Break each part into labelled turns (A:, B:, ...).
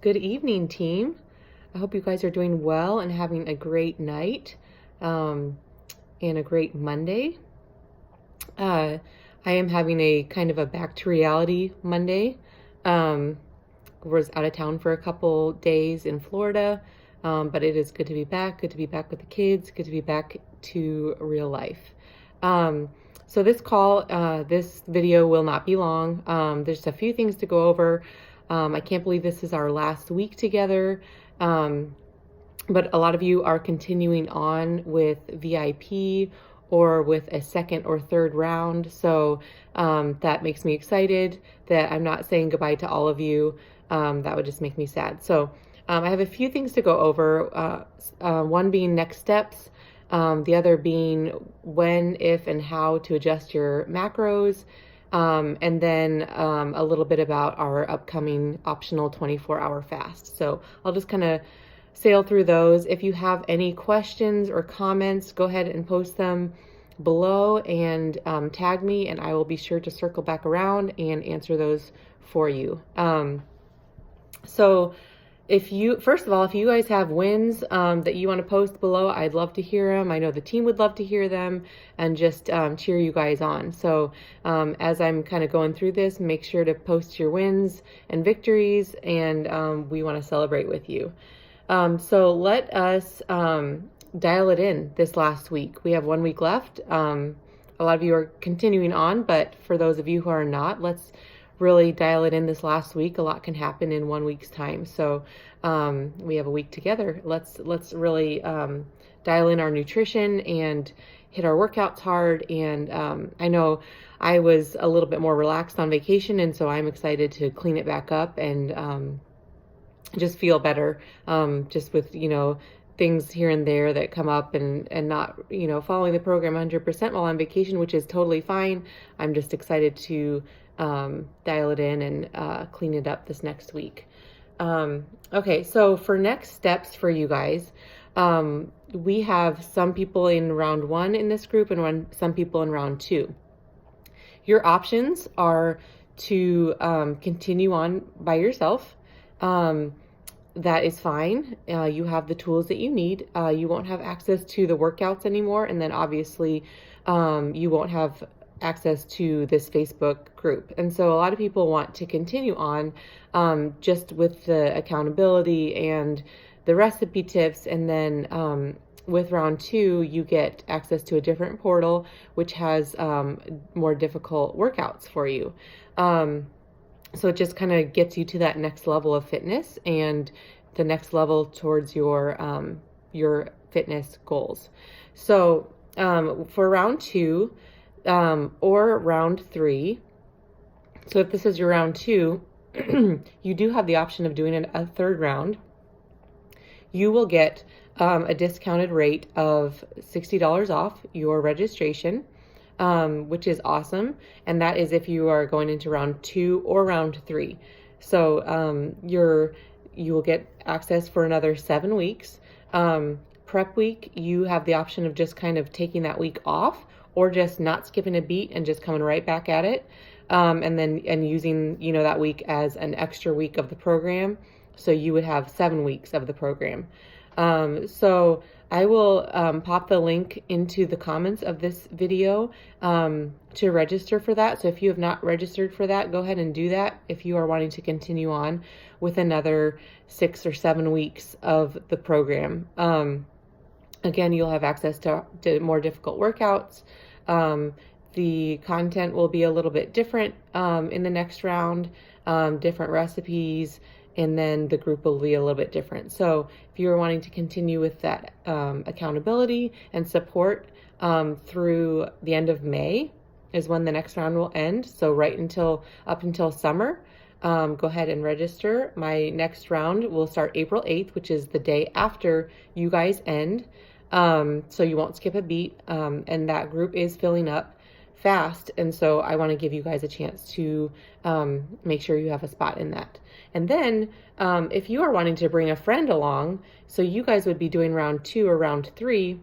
A: Good evening, team. I hope you guys are doing well and having a great night um, and a great Monday. Uh, I am having a kind of a back to reality Monday. Um, was out of town for a couple days in Florida, but it is good to be back. Good to be back with the kids. Good to be back to real life. Um, so this video will not be long. There's a few things to go over. I can't believe this is our last week together. Um, but a lot of you are continuing on with VIP or with a second or third round. So that makes me excited that I'm not saying goodbye to all of you. That would just make me sad. So I have a few things to go over. One being next steps. The other being when, if, and how to adjust your macros. And then a little bit about our upcoming optional 24-hour fast. So I'll just kind of sail through those. If you have any questions or comments, go ahead and post them below and tag me, and I will be sure to circle back around and answer those for you. So first of all, if you guys have wins that you want to post below, I'd love to hear them. I know the team would love to hear them and just cheer you guys on. So as I'm kind of going through this, make sure to post your wins and victories, and we want to celebrate with you. So let us dial it in this last week. We have 1 week left. A lot of you are continuing on, but for those of you who are not, let's really dial it in this last week. A lot can happen in 1 week's time. So we have a week together. Let's really dial in our nutrition and hit our workouts hard. And I know I was a little bit more relaxed on vacation, and so I'm excited to clean it back up and just feel better, just with, things here and there that come up and not, following the program 100% while on vacation, which is totally fine. I'm just excited to dial it in and clean it up this next week. Okay, so for next steps for you guys, we have some people in round 1 in this group and some people in round 2. Your options are to continue on by yourself. That is fine. You have the tools that you need. You won't have access to the workouts anymore. And then obviously you won't have access to this Facebook group. And so a lot of people want to continue on just with the accountability and the recipe tips. And then with round 2, you get access to a different portal, which has more difficult workouts for you. So it just kind of gets you to that next level of fitness and the next level towards your fitness goals. So for round 2 or round 3, so if this is your round 2, you do have the option of doing a third round. You will get a discounted rate of $60 off your registration. Which is awesome. And that is if you are going into round 2 or round 3. So you will get access for another 7 weeks. Prep week, you have the option of just kind of taking that week off or just not skipping a beat and just coming right back at it. And using, that week as an extra week of the program. So you would have 7 weeks of the program. So I will pop the link into the comments of this video to register for that. So if you have not registered for that, go ahead and do that if you are wanting to continue on with another 6 or 7 weeks of the program. Again, you'll have access to more difficult workouts. The content will be a little bit different in the next round, different recipes, and then the group will be a little bit different. So if you're wanting to continue with that accountability and support through the end of May is when the next round will end. So up until summer, go ahead and register. My next round will start April 8th, which is the day after you guys end. So you won't skip a beat, and that group is filling up fast. And so I want to give you guys a chance to make sure you have a spot in that. And then if you are wanting to bring a friend along, so you guys would be doing round 2 or round 3,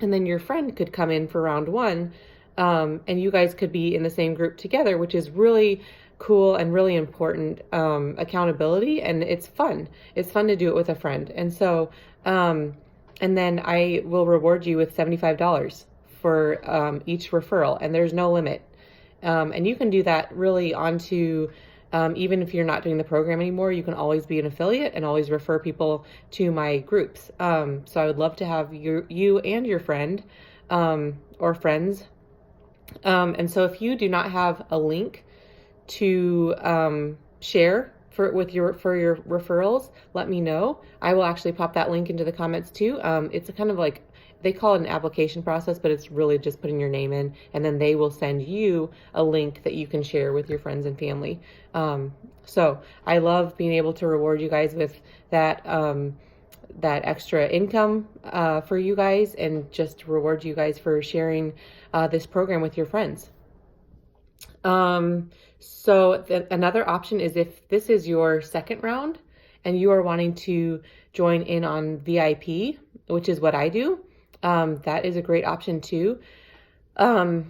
A: and then your friend could come in for round 1, and you guys could be in the same group together, which is really cool and really important accountability, and it's fun. It's fun to do it with a friend. And so, and then I will reward you with $75 for each referral, and there's no limit. And you can do that really onto, even if you're not doing the program anymore, you can always be an affiliate and always refer people to my groups. So I would love to have you and your friend or friends. And so if you do not have a link to share for your referrals, let me know. I will actually pop that link into the comments too. It's a kind of like, they call it an application process, but it's really just putting your name in, and then they will send you a link that you can share with your friends and family. So I love being able to reward you guys with that that extra income for you guys, and just reward you guys for sharing this program with your friends. So another option is if this is your second round and you are wanting to join in on VIP, which is what I do, that is a great option too. I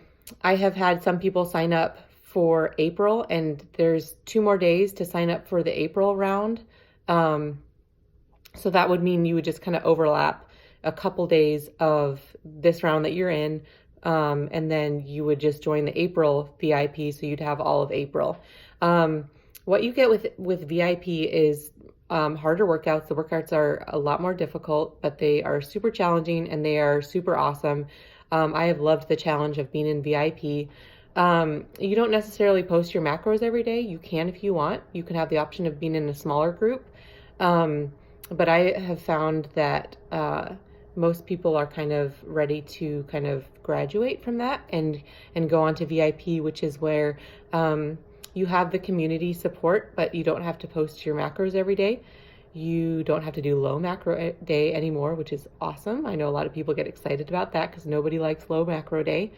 A: have had some people sign up for April, and there's 2 more days to sign up for the April round. So that would mean you would just kind of overlap a couple days of this round that you're in, and then you would just join the April VIP, so you'd have all of April. What you get with VIP is harder workouts. The workouts are a lot more difficult, but they are super challenging and they are super awesome. I have loved the challenge of being in VIP. You don't necessarily post your macros every day. You can if you want. You can have the option of being in a smaller group. But I have found that most people are kind of ready to kind of graduate from that and go on to VIP, which is where you have the community support, but you don't have to post your macros every day. You don't have to do low macro day anymore, which is awesome. I know a lot of people get excited about that because nobody likes low macro day.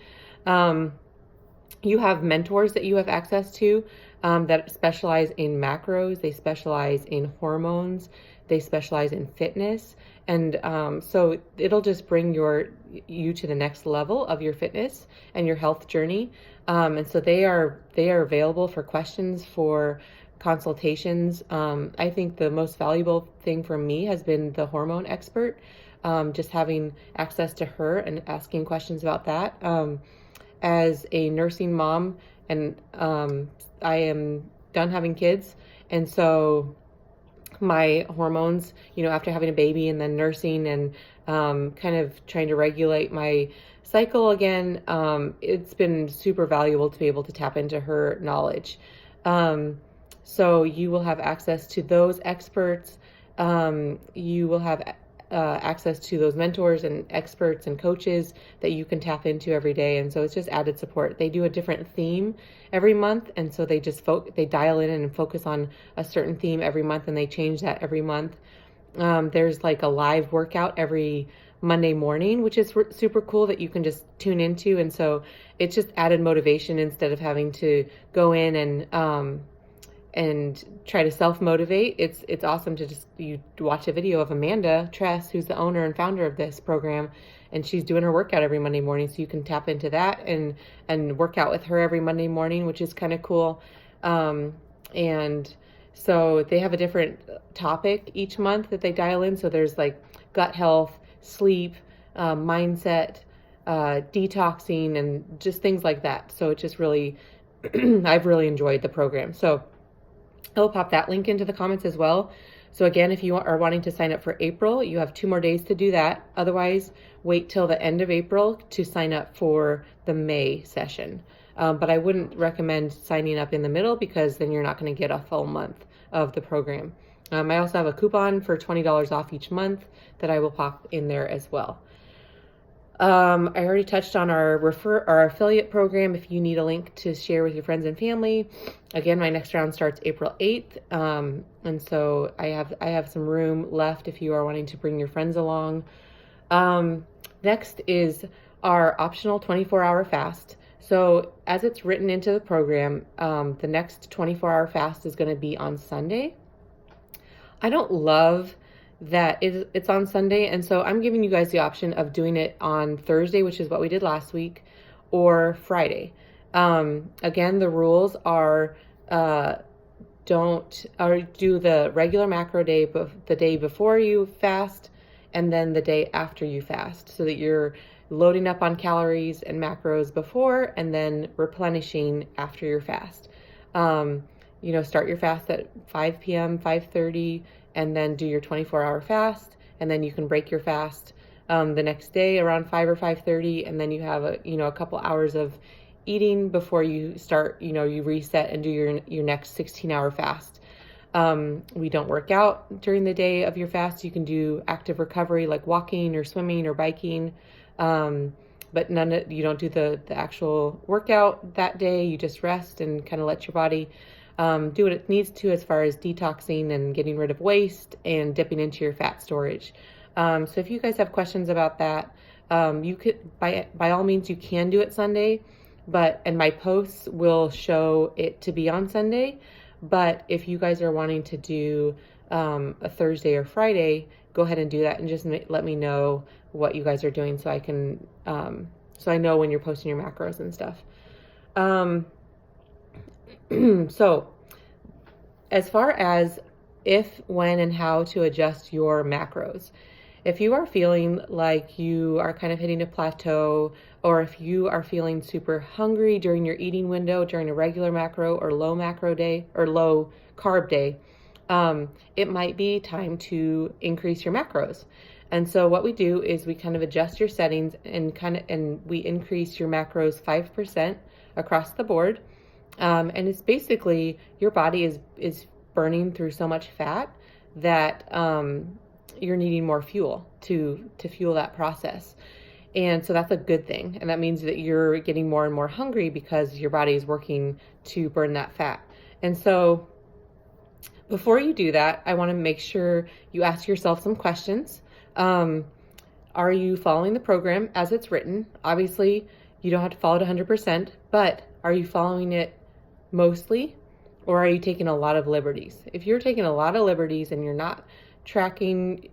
A: You have mentors that you have access to that specialize in macros. They specialize in hormones. They specialize in fitness. And so it'll just bring you to the next level of your fitness and your health journey. And so they are available for questions, for consultations. I think the most valuable thing for me has been the hormone expert, just having access to her and asking questions about that. As a nursing mom, and I am done having kids, and so my hormones, after having a baby and then nursing and kind of trying to regulate my cycle again, it's been super valuable to be able to tap into her knowledge. So you will have access to those experts. You will have access to those mentors and experts and coaches that you can tap into every day. And so it's just added support. They do a different theme every month. And so they just they dial in and focus on a certain theme every month, and they change that every month. There's like a live workout every Monday morning, which is super cool that you can just tune into. And so it's just added motivation instead of having to go in and try to self-motivate. It's awesome to just, you watch a video of Amanda Tress, who's the owner and founder of this program, and she's doing her workout every Monday morning, so you can tap into that and work out with her every Monday morning, which is kind of cool. And so they have a different topic each month that they dial in. So there's like gut health, sleep, mindset, detoxing, and just things like that. So it just really, I've really enjoyed the program. So I'll pop that link into the comments as well. So again, if you are wanting to sign up for April, you have 2 more days to do that. Otherwise, wait till the end of April to sign up for the May session. But I wouldn't recommend signing up in the middle, because then you're not going to get a full month of the program. I also have a coupon for $20 off each month that I will pop in there as well. I already touched on our affiliate program. If you need a link to share with your friends and family, again, my next round starts April 8th. And so I have some room left if you are wanting to bring your friends along. Next is our optional 24-hour fast. So as it's written into the program, the next 24-hour fast is going to be on Sunday. I don't love that it's on Sunday, and so I'm giving you guys the option of doing it on Thursday, which is what we did last week, or Friday. Again, the rules are uh, don't, or do the regular macro day, the day before you fast, and then the day after you fast, so that you're loading up on calories and macros before, and then replenishing after your fast. Start your fast at 5 p.m., 5:30, and then do your 24-hour fast, and then you can break your fast the next day around 5 or 5:30, and then you have a couple hours of eating before you start, you reset and do your next 16-hour fast. We don't work out during the day of your fast. You can do active recovery like walking or swimming or biking, but you don't do the actual workout that day. You just rest and kind of let your body do what it needs to as far as detoxing and getting rid of waste and dipping into your fat storage. So if you guys have questions about that, you could, by all means, you can do it Sunday, and my posts will show it to be on Sunday. But if you guys are wanting to do a Thursday or Friday, go ahead and do that, and just let me know what you guys are doing, so I can so I know when you're posting your macros and stuff. So as far as if, when, and how to adjust your macros, if you are feeling like you are kind of hitting a plateau, or if you are feeling super hungry during your eating window during a regular macro or low macro day or low carb day, it might be time to increase your macros. And so what we do is we kind of adjust your settings and we increase your macros 5% across the board. And it's basically your body is burning through so much fat that you're needing more fuel to fuel that process. And so that's a good thing. And that means that you're getting more and more hungry because your body is working to burn that fat. And so before you do that, I want to make sure you ask yourself some questions. Are you following the program as it's written? Obviously, you don't have to follow it 100%, but are you following it mostly, or are you taking a lot of liberties? If you're taking a lot of liberties and you're not tracking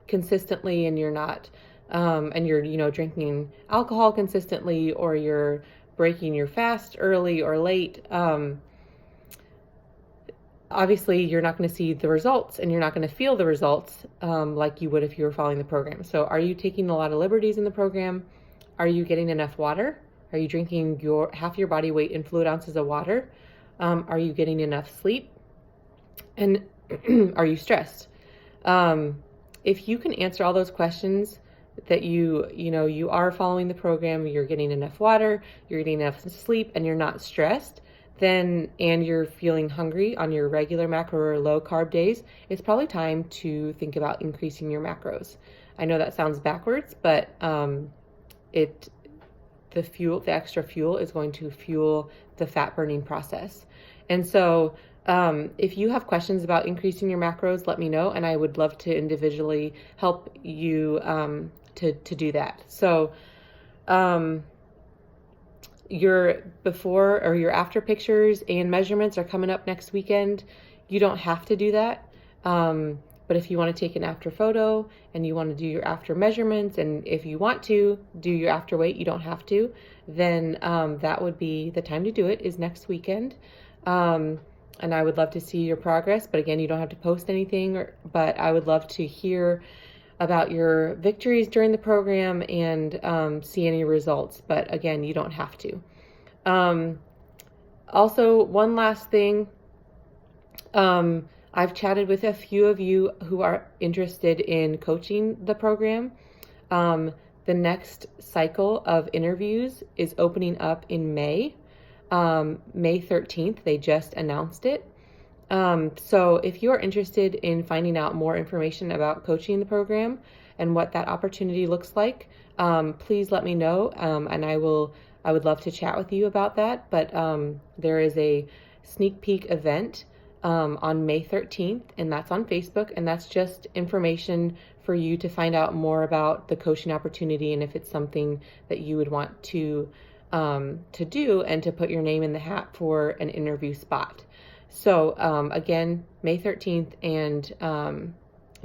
A: consistently, and you're not and you're drinking alcohol consistently, or you're breaking your fast early or late, obviously you're not going to see the results, and you're not going to feel the results like you would if you were following the program. So are you taking a lot of liberties in the program? Are you getting enough water? Are you drinking half your body weight in fluid ounces of water? Are you getting enough sleep? And are you stressed? If you can answer all those questions, that you are following the program, you're getting enough water, you're getting enough sleep, and you're not stressed, and you're feeling hungry on your regular macro or low carb days, it's probably time to think about increasing your macros. I know that sounds backwards, but the extra fuel is going to fuel the fat burning process. And so if you have questions about increasing your macros, let me know, and I would love to individually help you to do that. So your before or your after pictures and measurements are coming up next weekend. You don't have to do that. But if you want to take an after photo and you want to do your after measurements, and if you want to do your after weight, you don't have to, then that would be the time to do it, is next weekend. And I would love to see your progress. But again, you don't have to post anything, but I would love to hear about your victories during the program and see any results. But again, you don't have to. Also, one last thing. I've chatted with a few of you who are interested in coaching the program. The next cycle of interviews is opening up in May, May 13th. They just announced it. So if you are interested in finding out more information about coaching the program and what that opportunity looks like, please let me know, and I would love to chat with you about that. But there is a sneak peek event on May 13th, and that's on Facebook, and that's just information for you to find out more about the coaching opportunity, and if it's something that you would want to do, and to put your name in the hat for an interview spot. So again, May 13th, and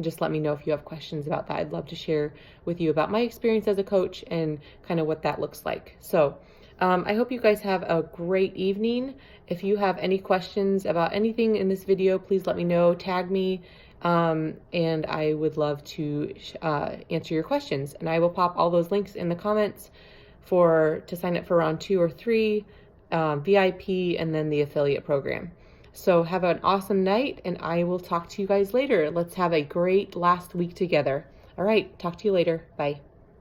A: just let me know if you have questions about that. I'd love to share with you about my experience as a coach and kind of what that looks like. So I hope you guys have a great evening. If you have any questions about anything in this video, please let me know, tag me, and I would love to answer your questions. And I will pop all those links in the comments to sign up for round 2 or 3, VIP, and then the affiliate program. So have an awesome night, and I will talk to you guys later. Let's have a great last week together. All right, talk to you later. Bye.